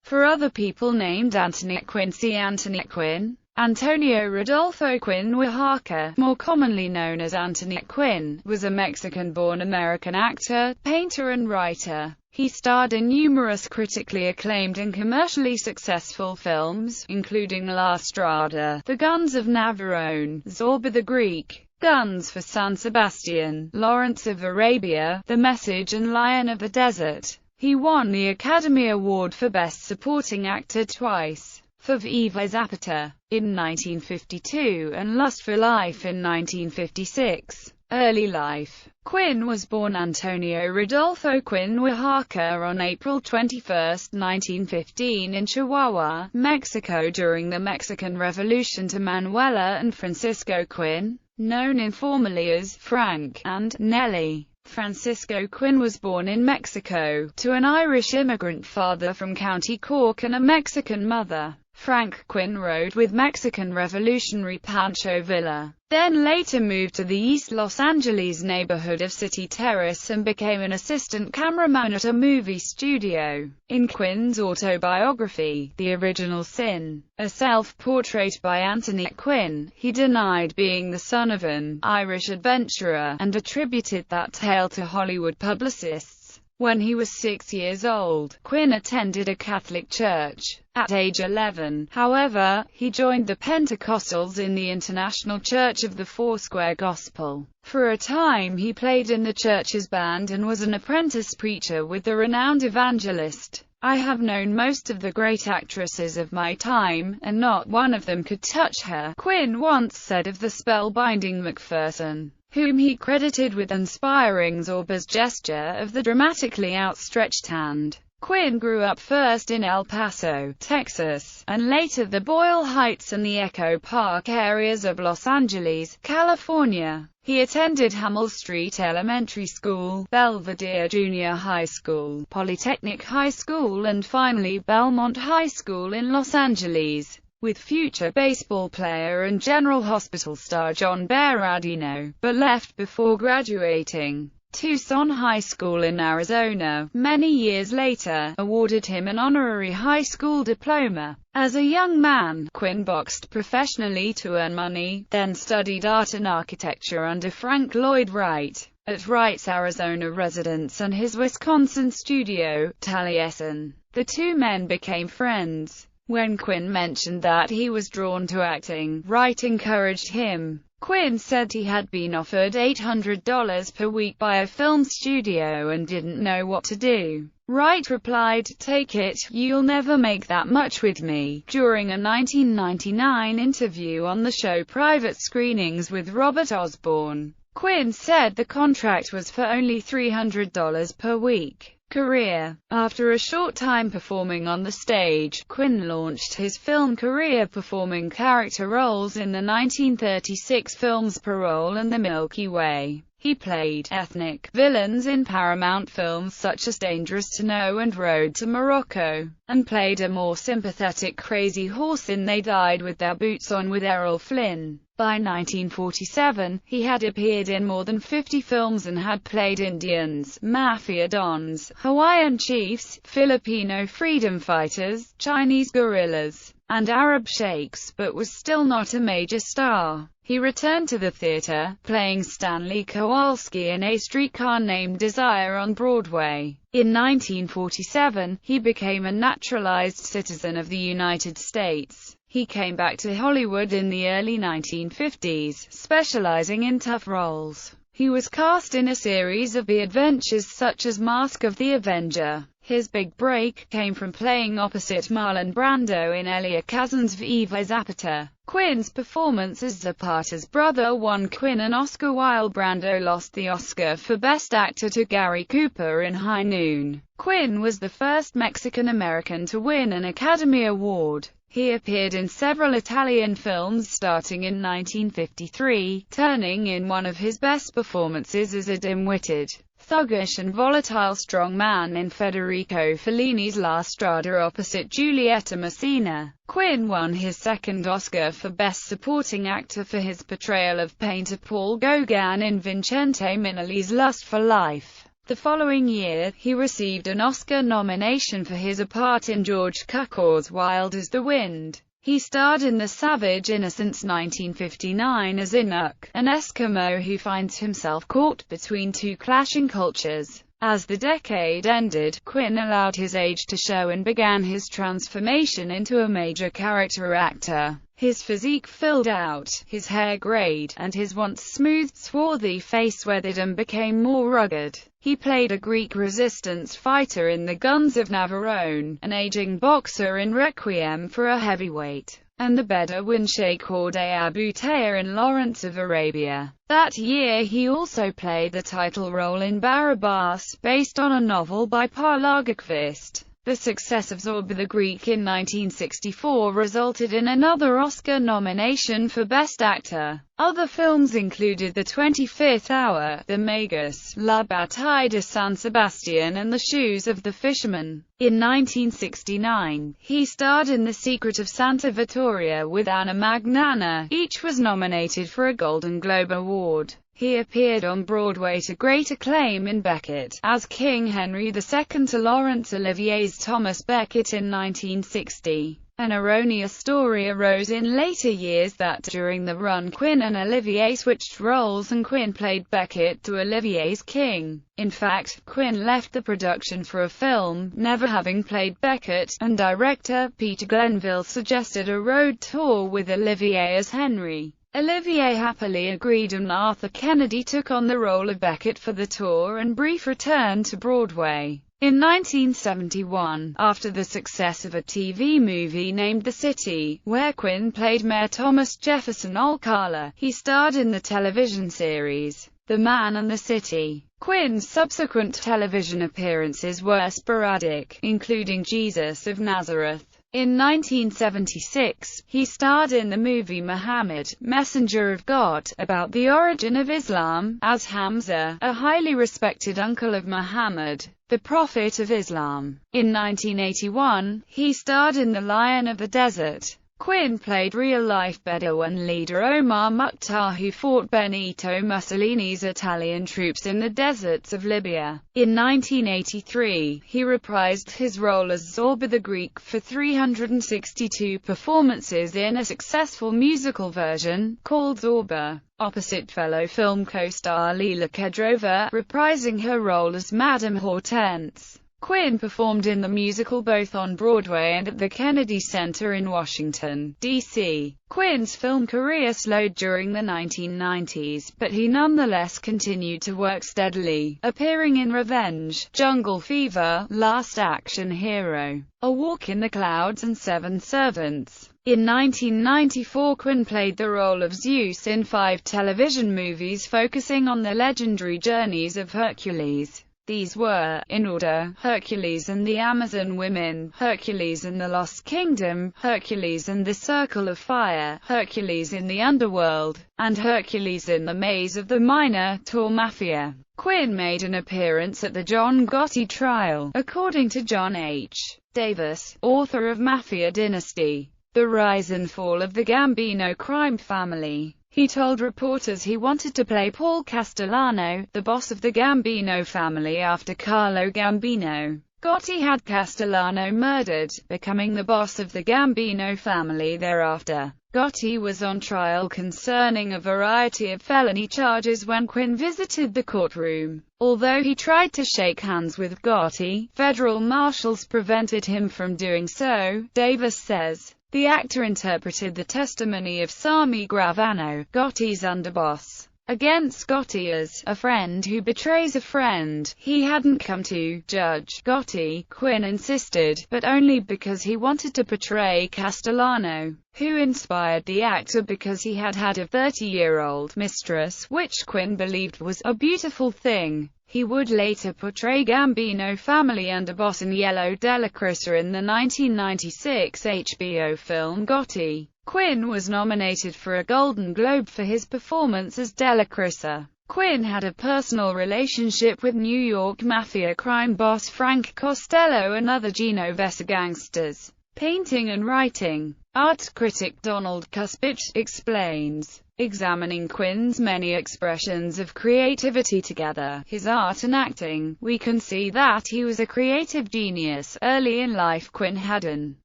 For other people named Anthony Quinn, see Anthony Quinn. Antonio Rodolfo Quinn Oaxaca, more commonly known as Anthony Quinn, was a Mexican-born American actor, painter and writer. He starred in numerous critically acclaimed and commercially successful films, including La Strada, The Guns of Navarone, Zorba the Greek, Guns for San Sebastian, Lawrence of Arabia, The Message and Lion of the Desert. He won the Academy Award for Best Supporting Actor twice, for Viva Zapata, in 1952, and Lust for Life in 1956. Early life. Quinn was born Antonio Rodolfo Quinn Oaxaca on April 21, 1915 in Chihuahua, Mexico during the Mexican Revolution to Manuela and Francisco Quinn, known informally as Frank and Nellie. Francisco Quinn was born in Mexico, to an Irish immigrant father from County Cork and a Mexican mother. Frank Quinn rode with Mexican revolutionary Pancho Villa, then later moved to the East Los Angeles neighborhood of City Terrace and became an assistant cameraman at a movie studio. In Quinn's autobiography, The Original Sin, a self-portrait by Anthony Quinn, he denied being the son of an Irish adventurer, and attributed that tale to Hollywood publicists. When he was 6 years old, Quinn attended a Catholic church. At age 11, however, he joined the Pentecostals in the International Church of the Foursquare Gospel. For a time he played in the church's band and was an apprentice preacher with the renowned evangelist. I have known most of the great actresses of my time, and not one of them could touch her, Quinn once said of the spellbinding Macpherson, whom he credited with inspiring Zorba's gesture of the dramatically outstretched hand. Quinn grew up first in El Paso, Texas, and later the Boyle Heights and the Echo Park areas of Los Angeles, California. He attended Hummel Street Elementary School, Belvedere Junior High School, Polytechnic High School and finally Belmont High School in Los Angeles, with future baseball player and General Hospital star John Berardino, but left before graduating. Tucson High School in Arizona, many years later, awarded him an honorary high school diploma. As a young man, Quinn boxed professionally to earn money, then studied art and architecture under Frank Lloyd Wright, at Wright's Arizona residence and his Wisconsin studio, Taliesin. The two men became friends. When Quinn mentioned that he was drawn to acting, Wright encouraged him. Quinn said he had been offered $800 per week by a film studio and didn't know what to do. Wright replied, "Take it, you'll never make that much with me." During a 1999 interview on the show Private Screenings with Robert Osborne, Quinn said the contract was for only $300 per week. Career. After a short time performing on the stage, Quinn launched his film career performing character roles in the 1936 films Parole and The Milky Way. He played ethnic villains in Paramount films such as Dangerous to Know and Road to Morocco, and played a more sympathetic crazy horse in They Died with Their Boots On with Errol Flynn. By 1947, he had appeared in more than 50 films and had played Indians, mafia dons, Hawaiian chiefs, Filipino freedom fighters, Chinese guerrillas, and Arab sheikhs, but was still not a major star. He returned to the theater, playing Stanley Kowalski in A Streetcar Named Desire on Broadway. In 1947, he became a naturalized citizen of the United States. He came back to Hollywood in the early 1950s, specializing in tough roles. He was cast in a series of B-adventures such as Mask of the Avenger. His big break came from playing opposite Marlon Brando in Elia Kazan's Viva Zapata. Quinn's performance as Zapata's brother won Quinn an Oscar while Brando lost the Oscar for Best Actor to Gary Cooper in High Noon. Quinn was the first Mexican-American to win an Academy Award. He appeared in several Italian films starting in 1953, turning in one of his best performances as a dim-witted, thuggish and volatile strongman in Federico Fellini's La Strada opposite Giulietta Messina. Quinn won his second Oscar for Best Supporting Actor for his portrayal of painter Paul Gauguin in Vincente Minnelli's Lust for Life. The following year, he received an Oscar nomination for his part in George Cukor's Wild as the Wind. He starred in The Savage Innocents 1959 as Inuk, an Eskimo who finds himself caught between two clashing cultures. As the decade ended, Quinn allowed his age to show and began his transformation into a major character actor. His physique filled out, his hair grayed, and his once smooth, swarthy face weathered and became more rugged. He played a Greek resistance fighter in The Guns of Navarone, an aging boxer in Requiem for a Heavyweight, and the Bedouin Sheikh Corday Abu Taya in Lawrence of Arabia. That year he also played the title role in Barabbas, based on a novel by Per Lagerkvist. The success of Zorba the Greek in 1964 resulted in another Oscar nomination for Best Actor. Other films included The 25th Hour, The Magus, La Bataille de San Sebastian and The Shoes of the Fisherman. In 1969, he starred in The Secret of Santa Vittoria with Anna Magnana. Each was nominated for a Golden Globe Award. He appeared on Broadway to great acclaim in Becket, as King Henry II to Laurence Olivier's Thomas Becket in 1960. An erroneous story arose in later years that during the run Quinn and Olivier switched roles and Quinn played Becket to Olivier's King. In fact, Quinn left the production for a film, never having played Becket, and director Peter Glenville suggested a road tour with Olivier as Henry. Olivier happily agreed and Arthur Kennedy took on the role of Becket for the tour and brief return to Broadway. In 1971, after the success of a TV movie named The City, where Quinn played Mayor Thomas Jefferson Alcala, he starred in the television series The Man and the City. Quinn's subsequent television appearances were sporadic, including Jesus of Nazareth. In 1976, he starred in the movie Muhammad, Messenger of God, about the origin of Islam, as Hamza, a highly respected uncle of Muhammad, the Prophet of Islam. In 1981, he starred in The Lion of the Desert. Quinn played real-life Bedouin leader Omar Mukhtar who fought Benito Mussolini's Italian troops in the deserts of Libya. In 1983, he reprised his role as Zorba the Greek for 362 performances in a successful musical version, called Zorba, opposite fellow film co-star Lila Kedrova, reprising her role as Madame Hortense. Quinn performed in the musical both on Broadway and at the Kennedy Center in Washington, D.C. Quinn's film career slowed during the 1990s, but he nonetheless continued to work steadily, appearing in Revenge, Jungle Fever, Last Action Hero, A Walk in the Clouds and Seven Servants. In 1994, Quinn played the role of Zeus in 5 television movies focusing on the legendary journeys of Hercules. These were, in order, Hercules and the Amazon Women, Hercules and the Lost Kingdom, Hercules and the Circle of Fire, Hercules in the Underworld, and Hercules in the Maze of the Minotaur Mafia. Quinn made an appearance at the John Gotti trial, according to John H. Davis, author of Mafia Dynasty: The Rise and Fall of the Gambino Crime Family. He told reporters he wanted to play Paul Castellano, the boss of the Gambino family after Carlo Gambino. Gotti had Castellano murdered, becoming the boss of the Gambino family thereafter. Gotti was on trial concerning a variety of felony charges when Quinn visited the courtroom. Although he tried to shake hands with Gotti, federal marshals prevented him from doing so, Davis says. The actor interpreted the testimony of Sami Gravano, Gotti's underboss, against Gotti as a friend who betrays a friend. He hadn't come to judge Gotti, Quinn insisted, but only because he wanted to portray Castellano, who inspired the actor because he had had a 30-year-old mistress, which Quinn believed was a beautiful thing. He would later portray Gambino family underboss in Yellow Delacrissa in the 1996 HBO film Gotti. Quinn was nominated for a Golden Globe for his performance as Delacrissa. Quinn had a personal relationship with New York Mafia crime boss Frank Costello and other Genovese gangsters. Painting and writing. Art critic Donald Kuspich explains. Examining Quinn's many expressions of creativity together, his art and acting, we can see that he was a creative genius. Early in life, Quinn had an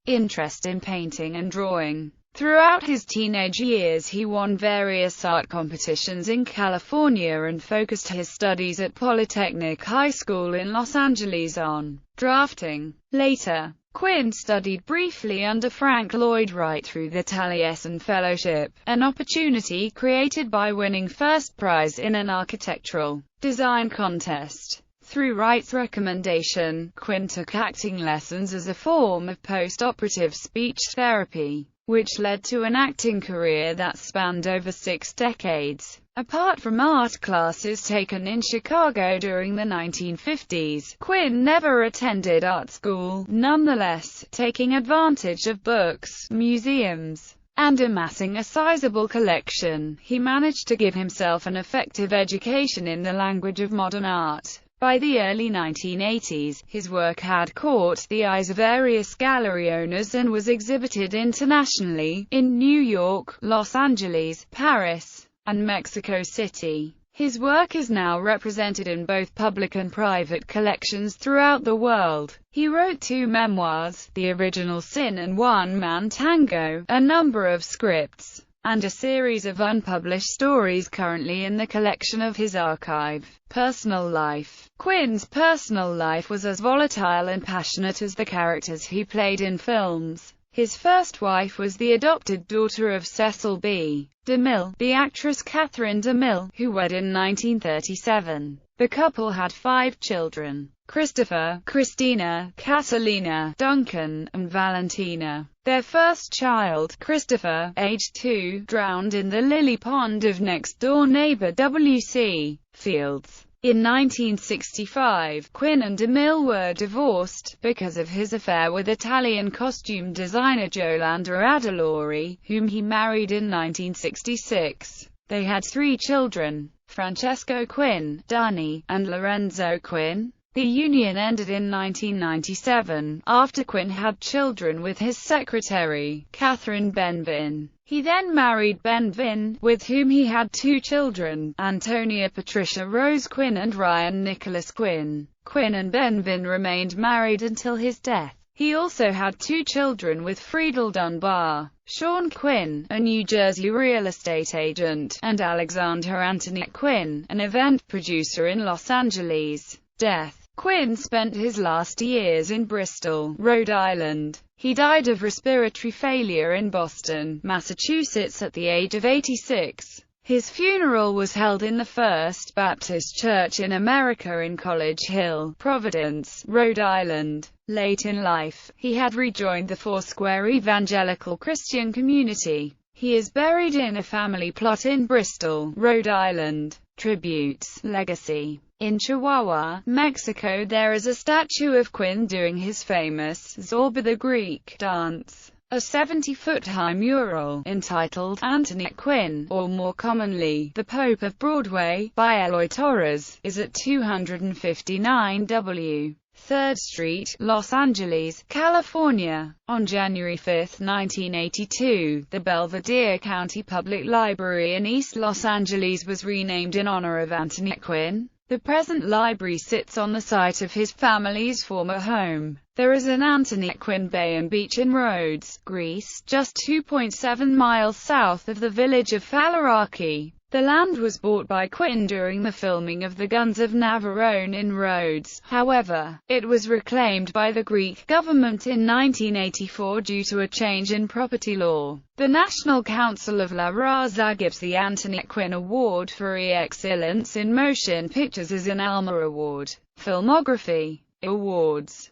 interest in painting and drawing. Throughout his teenage years, he won various art competitions in California and focused his studies at Polytechnic High School in Los Angeles on drafting. Later, Quinn studied briefly under Frank Lloyd Wright through the Taliesin Fellowship, an opportunity created by winning first prize in an architectural design contest. Through Wright's recommendation, Quinn took acting lessons as a form of post-operative speech therapy, which led to an acting career that spanned over 6 decades. Apart from art classes taken in Chicago during the 1950s, Quinn never attended art school. Nonetheless, taking advantage of books, museums, and amassing a sizable collection, he managed to give himself an effective education in the language of modern art. By the early 1980s, his work had caught the eyes of various gallery owners and was exhibited internationally, in New York, Los Angeles, Paris, and Mexico City. His work is now represented in both public and private collections throughout the world. He wrote 2 memoirs, The Original Sin and One Man Tango, a number of scripts, and a series of unpublished stories currently in the collection of his archive. Personal life. Quinn's personal life was as volatile and passionate as the characters he played in films. His first wife was the adopted daughter of Cecil B. DeMille, the actress Catherine DeMille, who wed in 1937. The couple had 5 children: Christopher, Christina, Catalina, Duncan, and Valentina. Their first child, Christopher, aged 2, drowned in the lily pond of next-door neighbor W.C. Fields. In 1965, Quinn and DeMille were divorced, because of his affair with Italian costume designer Yolanda Adalori, whom he married in 1966. They had 3 children: Francesco Quinn, Danny, and Lorenzo Quinn. The union ended in 1997, after Quinn had children with his secretary, Catherine Benvin. He then married Benvin, with whom he had 2 children, Antonia Patricia Rose Quinn and Ryan Nicholas Quinn. Quinn and Benvin remained married until his death. He also had 2 children with Friedel Dunbar, Sean Quinn, a New Jersey real estate agent, and Alexandra Antoinette Quinn, an event producer in Los Angeles. Death. Quinn spent his last years in Bristol, Rhode Island. He died of respiratory failure in Boston, Massachusetts at the age of 86. His funeral was held in the First Baptist Church in America in College Hill, Providence, Rhode Island. Late in life, he had rejoined the Foursquare evangelical Christian community. He is buried in a family plot in Bristol, Rhode Island. Tributes. Legacy. In Chihuahua, Mexico, there is a statue of Quinn doing his famous Zorba the Greek dance. A 70-foot-high mural, entitled Antoinette Quinn, or more commonly, The Pope of Broadway, by Eloy Torres, is at 259 W. 3rd Street, Los Angeles, California. On January 5, 1982, the Belvidere County Public Library in East Los Angeles was renamed in honor of Antoinette Quinn. The present library sits on the site of his family's former home. There is an Antoinette Quinn Bay and Beach in Rhodes, Greece, just 2.7 miles south of the village of Faliraki. The land was bought by Quinn during the filming of The Guns of Navarone in Rhodes. However, it was reclaimed by the Greek government in 1984 due to a change in property law. The National Council of La Raza gives the Antoinette Quinn Award for Excellence in Motion Pictures as an Alma Award. Filmography. Awards.